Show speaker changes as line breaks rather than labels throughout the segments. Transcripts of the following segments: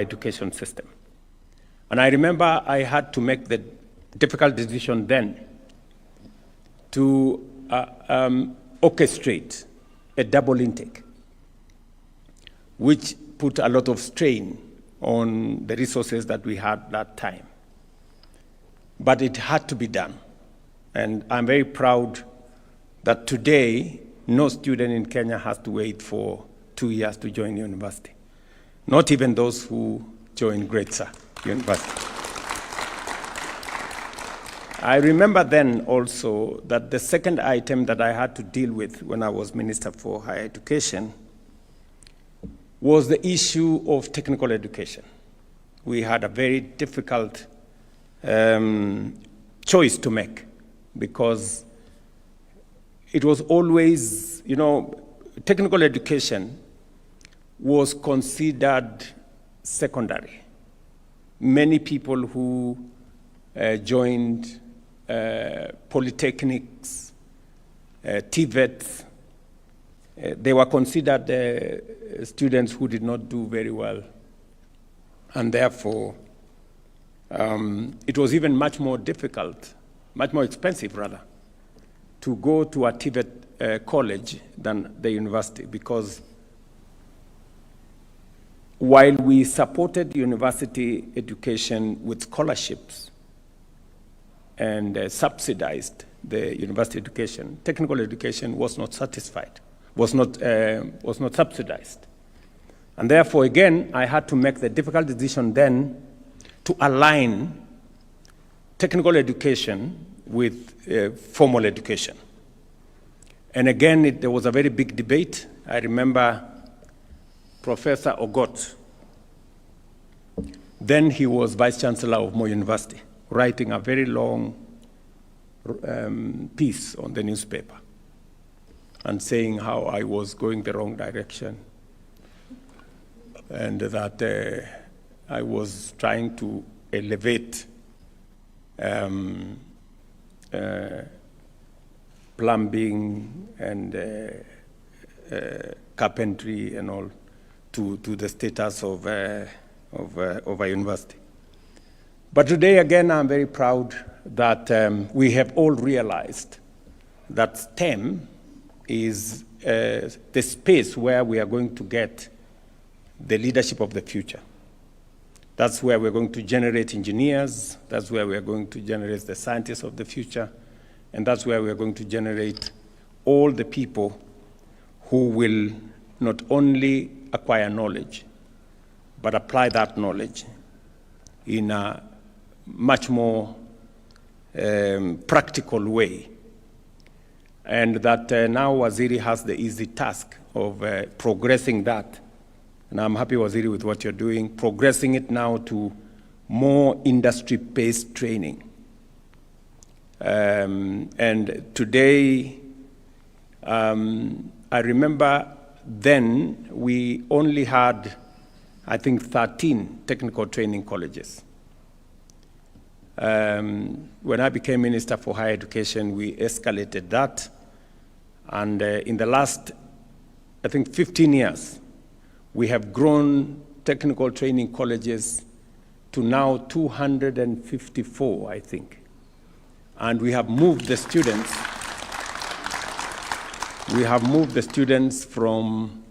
education system. And I remember I had to make the difficult decision then to orchestrate a double intake, which put a lot of strain on the resources that we had that time. But it had to be done. And I'm very proud that today, no student in Kenya has to wait for 2 years to join university. Not even those who join Greater University. I remember then also that the second item that I had to deal with when I was Minister for Higher Education was the issue of technical education. We had a very difficult choice to make because it was always, technical education was considered secondary. Many people who joined polytechnics, TVETs, they were considered students who did not do very well. And therefore, it was even much more difficult, much more expensive rather, to go to a TVET college than the university, because while we supported university education with scholarships and subsidized the university education, technical education was not subsidized. And therefore, again, I had to make the difficult decision then to align technical education with formal education. And again, there was a very big debate. I remember Professor Ogot, then he was Vice Chancellor of Moi University, writing a very long piece on the newspaper and saying how I was going the wrong direction and that I was trying to elevate plumbing and carpentry and all to the status of a university. But today, again, I'm very proud that we have all realized that STEM is the space where we are going to get the leadership of the future. That's where we're going to generate engineers, that's where we're going to generate the scientists of the future, and that's where we're going to generate all the people who will not only acquire knowledge, but apply that knowledge in a much more practical way. And that now Waziri has the easy task of progressing that. And I'm happy, Waziri, with what you're doing, progressing it now to more industry-based training. And today, I remember then we only had, I think, 13 technical training colleges. When I became Minister for Higher Education, we escalated that. And in the last, I think, 15 years, we have grown technical training colleges to now 254, I think. And we have moved the students. We have moved the students from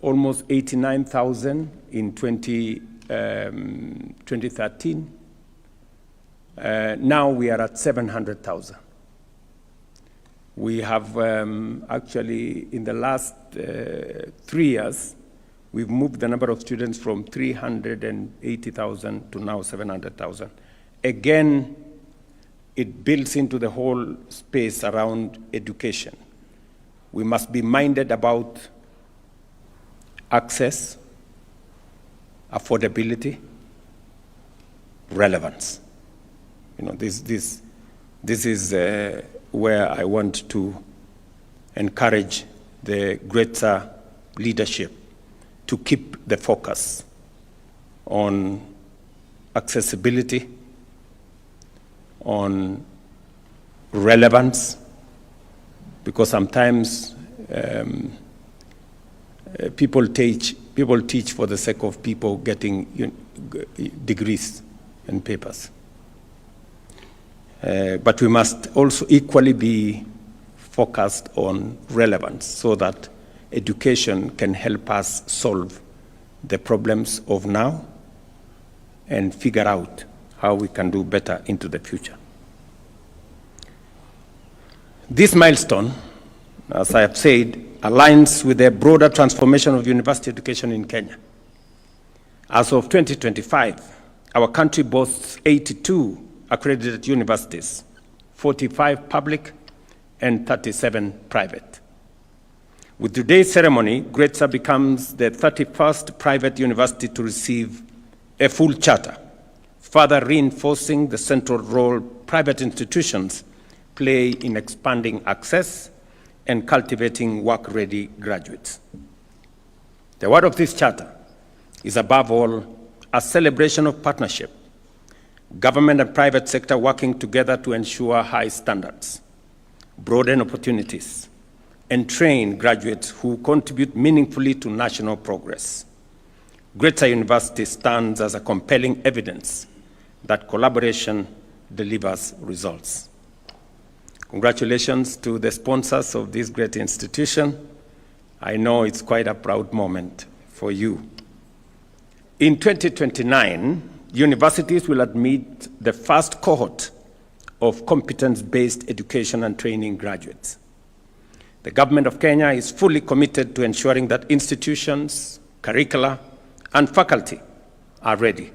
almost 89,000 in 2013. Now we are at 700,000. We have actually, in the last 3 years, we've moved the number of students from 380,000 to now 700,000. Again, it builds into the whole space around education. We must be minded about access, affordability, relevance. This is where I want to encourage the greater leadership to keep the focus on accessibility, on relevance, because sometimes people teach People teach for the sake of people getting degrees and papers. But we must also equally be focused on relevance so that education can help us solve the problems of now and figure out how we can do better into the future. This milestone, as I have said, aligns with the broader transformation of university education in Kenya. As of 2025, our country boasts 82 accredited universities, 45 public and 37 private. With today's ceremony, Gretsa becomes the 31st private university to receive a full charter, further reinforcing the central role private institutions play in expanding access and cultivating work-ready graduates. The word of this charter is above all a celebration of partnership, government and private sector working together to ensure high standards, broaden opportunities, and train graduates who contribute meaningfully to national progress. Gretsa University stands as a compelling evidence that collaboration delivers results. Congratulations to the sponsors of this great institution. I know it's quite a proud moment for you. In 2029, universities will admit the first cohort of competence-based education and training graduates. The government of Kenya is fully committed to ensuring that institutions, curricula, and faculty are ready.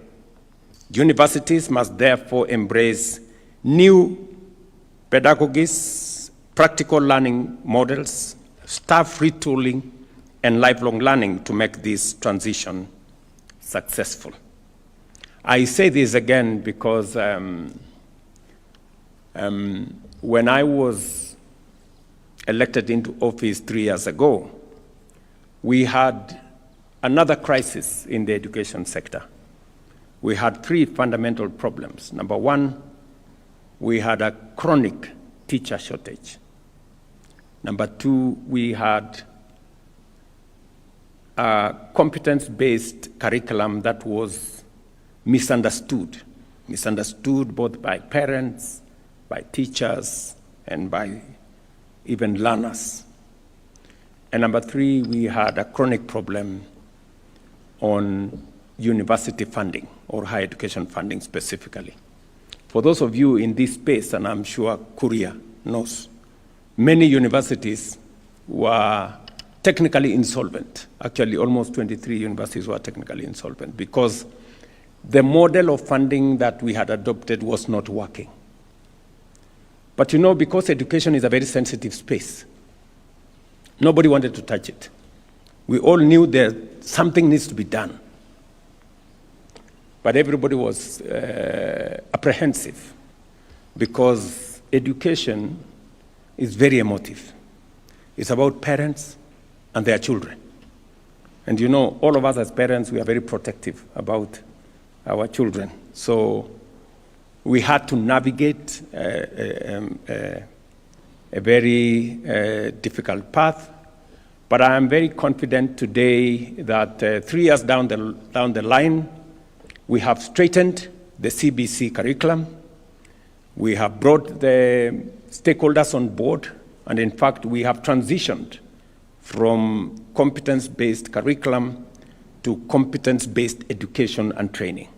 Universities must therefore embrace new pedagogies, practical learning models, staff retooling, and lifelong learning to make this transition successful. I say this again because when I was elected into office 3 years ago, we had another crisis in the education sector. We had 3 fundamental problems. Number 1, we had a chronic teacher shortage. Number 2, we had a competence-based curriculum that was misunderstood both by parents, by teachers, and by even learners. And number 3, we had a chronic problem on university funding, or higher education funding specifically. For those of you in this space, and I'm sure Kuria knows, many universities were technically insolvent. Actually, almost 23 universities were technically insolvent because the model of funding that we had adopted was not working. But you know, because education is a very sensitive space, nobody wanted to touch it. We all knew that something needs to be done. But everybody was apprehensive because education is very emotive. It's about parents and their children. And you know, all of us as parents, we are very protective about our children. So we had to navigate a very difficult path. But I am very confident today that 3 years down the line, we have straightened the CBC curriculum. We have brought the stakeholders on board. And in fact, we have transitioned from competence-based curriculum to competence-based education and training,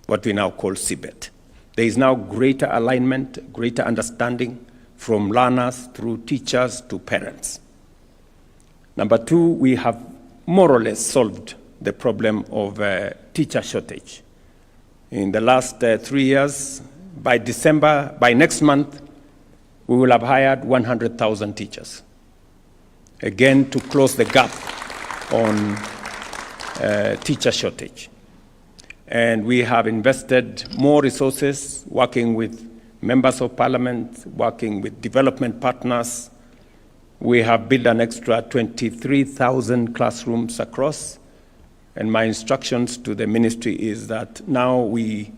what we now call CBET. There is now greater alignment, greater understanding from learners through teachers to parents. Number 2, we have more or less solved the problem of teacher shortage. In the last 3 years, by next month, we will have hired 100,000 teachers. Again, to close the gap on teacher shortage. And we have invested more resources, working with members of parliament, working with development partners. We have built an extra 23,000 classrooms across. And my instructions to the ministry is that now we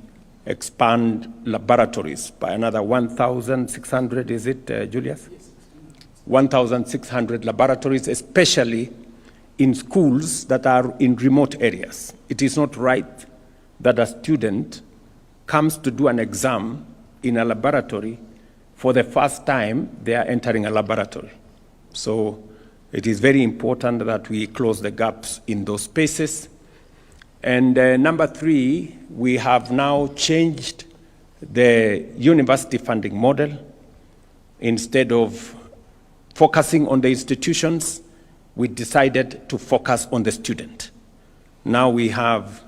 expand laboratories by another 1,600, is it, Julius? Yes. 1,600 laboratories, especially in schools that are in remote areas. It is not right that a student comes to do an exam in a laboratory for the first time they are entering a laboratory. So it is very important that we close the gaps in those spaces. And number three, we have now changed the university funding model. Instead of focusing on the institutions, we decided to focus on the student. Now we have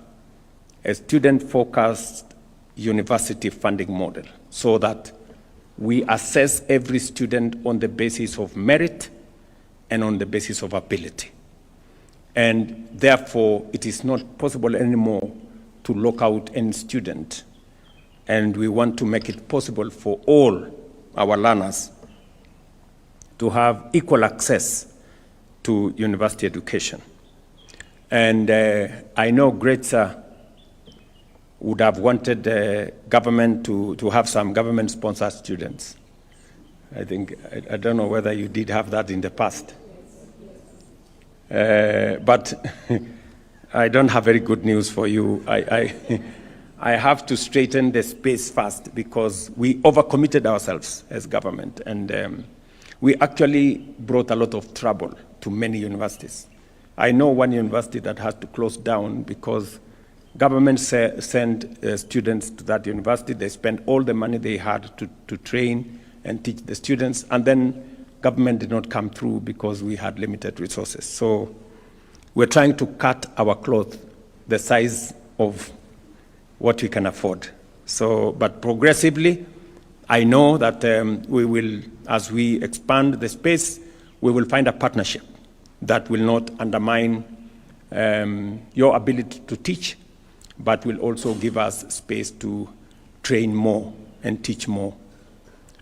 a student-focused university funding model so that we assess every student on the basis of merit and on the basis of ability. And therefore, it is not possible anymore to lock out any student. And we want to make it possible for all our learners to have equal access to university education. And I know Gretza would have wanted the government to have some government-sponsored students. I think, I don't know whether you did have that in the past. But I don't have very good news for you. I have to straighten the space first because we overcommitted ourselves as government, and we actually brought a lot of trouble to many universities. I know one university that has to close down because government sent students to that university. They spent all the money they had to train and teach the students, and then government did not come through because we had limited resources. So we're trying to cut our cloth the size of what we can afford. So, but progressively, I know that we will, as we expand the space, we will find a partnership that will not undermine your ability to teach, but will also give us space to train more and teach more.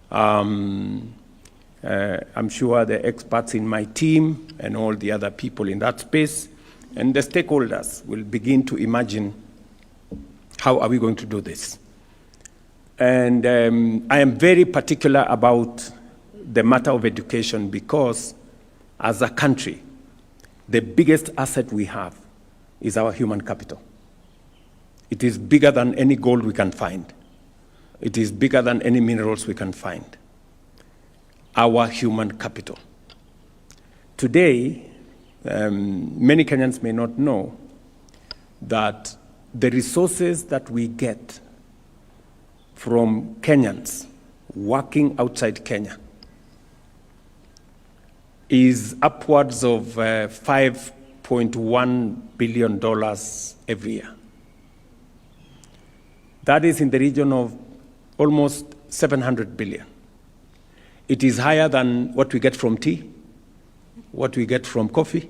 I'm sure the experts in my team and all the other people in that space and the stakeholders will begin to imagine how are we going to do this. And I am very particular about the matter of education because as a country, the biggest asset we have is our human capital. It is bigger than any gold we can find. It is bigger than any minerals we can find. Our human capital. Today, many Kenyans may not know that the resources that we get from Kenyans working outside Kenya is upwards of $5.1 billion every year. That is in the region of almost 700 billion. It is higher than what we get from tea, what we get from coffee,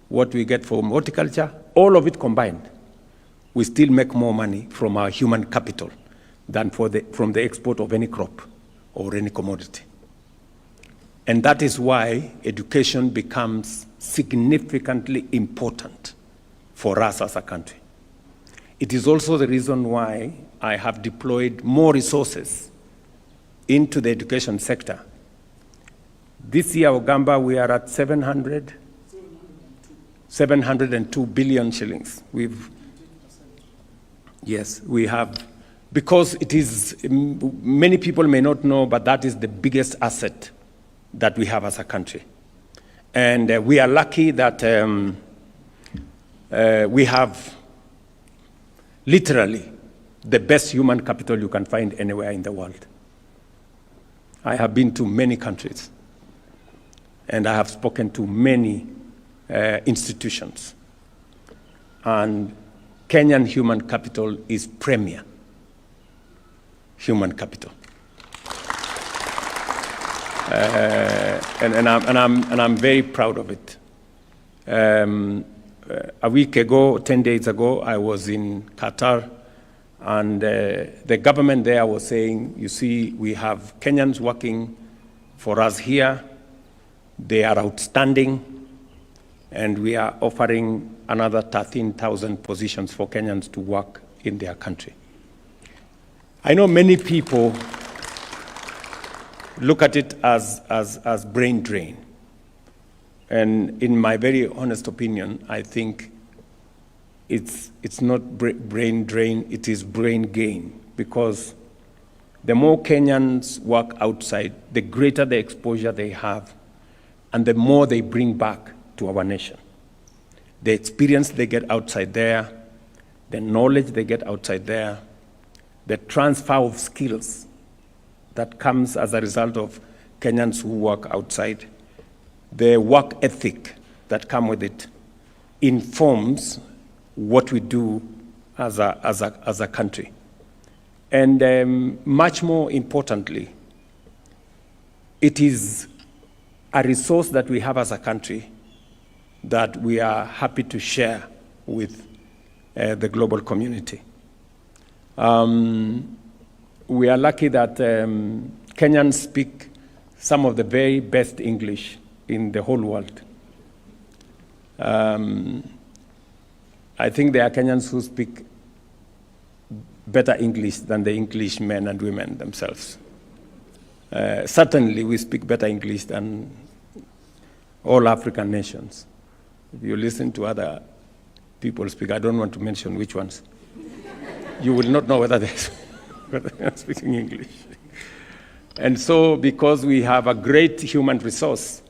what we get from horticulture, all of it combined. We still make more money from our human capital than from the export of any crop or any commodity. And that is why education becomes significantly important for us as a country. It is also the reason why I have deployed more resources into the education sector. This year, Ogamba, we are at 702 billion shillings. Yes, we have, because it is, many people may not know, but that is the biggest asset that we have as a country. And we are lucky that we have literally the best human capital you can find anywhere in the world. I have been to many countries, and I have spoken to many institutions. And Kenyan human capital is premier human capital. And I'm very proud of it. A week ago, 10 days ago, I was in Qatar, and the government there was saying, you see, we have Kenyans working for us here. They are outstanding, and we are offering another 13,000 positions for Kenyans to work in their country. I know many people look at it as brain drain. And in my very honest opinion, I think it's not brain drain, it is brain gain, because the more Kenyans work outside, the greater the exposure they have, and the more they bring back to our nation. The experience they get outside there, the knowledge they get outside there, the transfer of skills that comes as a result of Kenyans who work outside, the work ethic that comes with it informs what we do as a country. And much more importantly, it is a resource that we have as a country that we are happy to share with the global community. We are lucky that Kenyans speak some of the very best English in the whole world. I think there are Kenyans who speak better English than the English men and women themselves. Certainly, we speak better English than all African nations. If you listen to other people speak, I don't want to mention which ones, you will not know whether they're speaking English. And so, because we have a great human resource,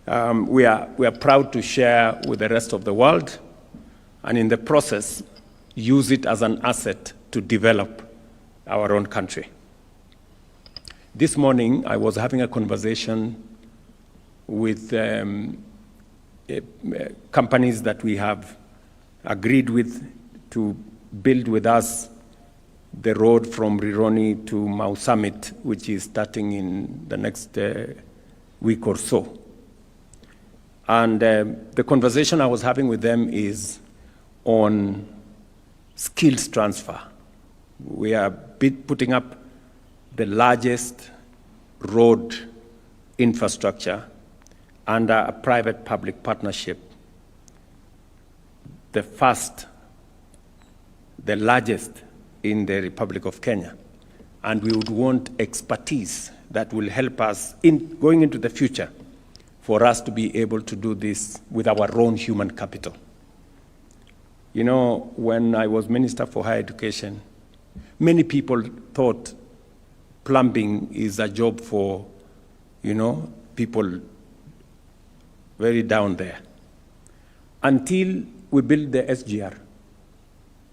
we are proud to share with the rest of the world, and in the process, use it as an asset to develop our own country. This morning, I was having a conversation with companies that we have agreed with to build with us the road from Rironi to Mau Summit, which is starting in the next week or so. And the conversation I was having with them is on skills transfer. We are putting up the largest road infrastructure under a private-public partnership, the first, the largest in the Republic of Kenya. And we would want expertise that will help us in going into the future for us to be able to do this with our own human capital. You know, when I was Minister for Higher Education, many people thought plumbing is a job for, you know, people very down there. Until we built the SGR.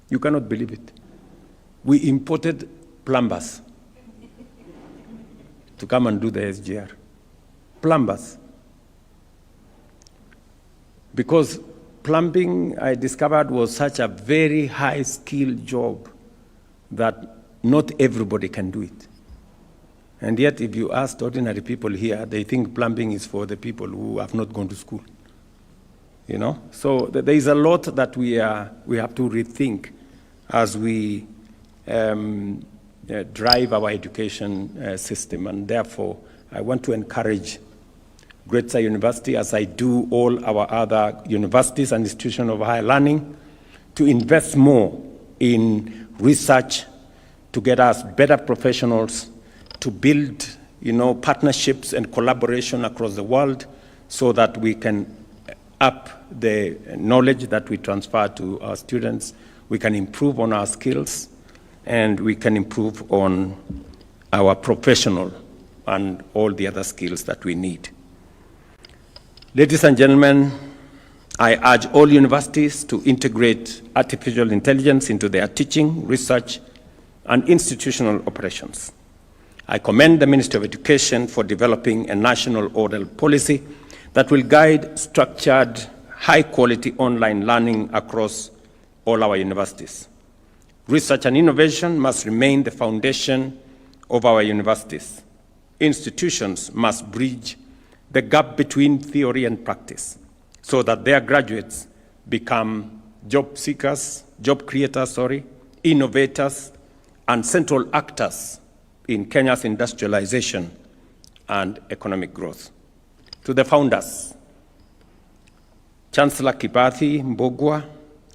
You cannot believe it. We imported plumbers to come and do the SGR. Plumbers. Because plumbing, I discovered, was such a very high-skilled job that not everybody can do it. And yet, if you ask ordinary people here, they think plumbing is for the people who have not gone to school. You know? So there is a lot that we have to rethink as we drive our education system. And therefore, I want to encourage Greater University, as I do all our other universities and institutions of higher learning, to invest more in research to get us better professionals, to build, you know, partnerships and collaboration across the world so that we can up the knowledge that we transfer to our students, we can improve on our skills, and we can improve on our professional and all the other skills that we need. Ladies and gentlemen, I urge all universities to integrate artificial intelligence into their teaching, research, and institutional operations. I commend the Ministry of Education for developing a national oral policy that will guide structured, high-quality online learning across all our universities. Research and innovation must remain the foundation of our universities. Institutions must bridge the gap between theory and practice so that their graduates become job creators, innovators, and central actors in Kenya's industrialization and economic growth. To the founders, Chancellor Kibathi Mbogwa,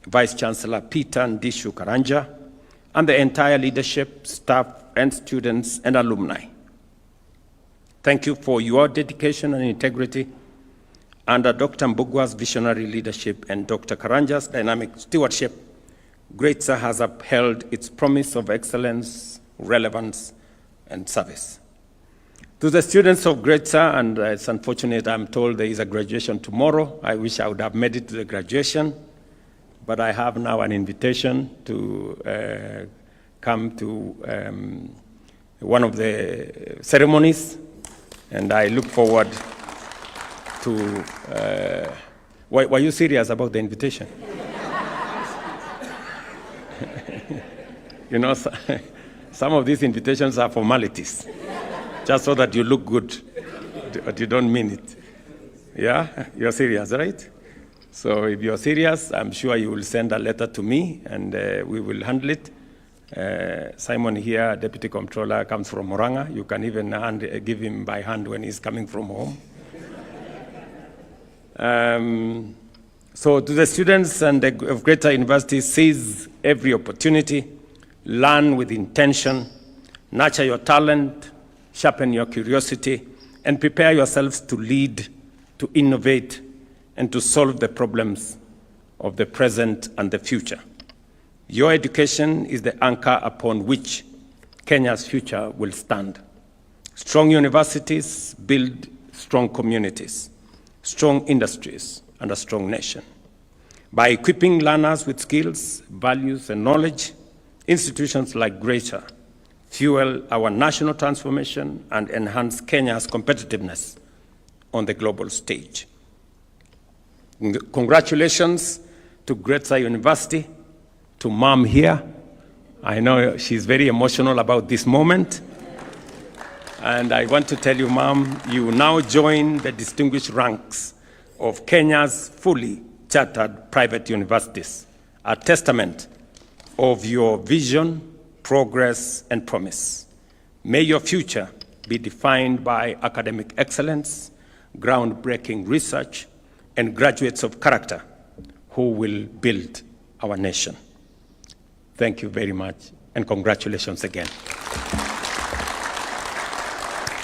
Vice Chancellor Peter Ndishu Karanja, and the entire leadership, staff, and students and alumni. Thank you for your dedication and integrity, Under Dr. Mbugwa's visionary leadership and Dr. Karanja's dynamic stewardship, GREATSA has upheld its promise of excellence, relevance, and service. To the students of GREATSA, and it's unfortunate I'm told there is a graduation tomorrow. I wish I would have made it to the graduation, but I have now an invitation to come to one of the ceremonies, and I look forward to, were you serious about the invitation? You know, some of these invitations are formalities, just so that you look good, but you don't mean it. Yeah, you're serious, right? So if you're serious, I'm sure you will send a letter to me, and we will handle it. Simon here, Deputy Comptroller, comes from Moranga. You can even give him by hand when he's coming from home. So to the students of GREATSA University, seize every opportunity, learn with intention, nurture your talent, sharpen your curiosity, and prepare yourselves to lead, to innovate, and to solve the problems of the present and the future. Your education is the anchor upon which Kenya's future will stand. Strong universities build strong communities, strong industries, and a strong nation. By equipping learners with skills, values, and knowledge, institutions like GREATSA fuel our national transformation and enhance Kenya's competitiveness on the global stage. Congratulations to GREATSA University, to Mom here. I know she's very emotional about this moment. And I want to tell you, Mom, you now join the distinguished ranks of Kenya's fully chartered private universities, a testament of your vision, progress, and promise. May your future be defined by academic excellence, groundbreaking research, and graduates of character who will build our nation. Thank you very much, and congratulations again.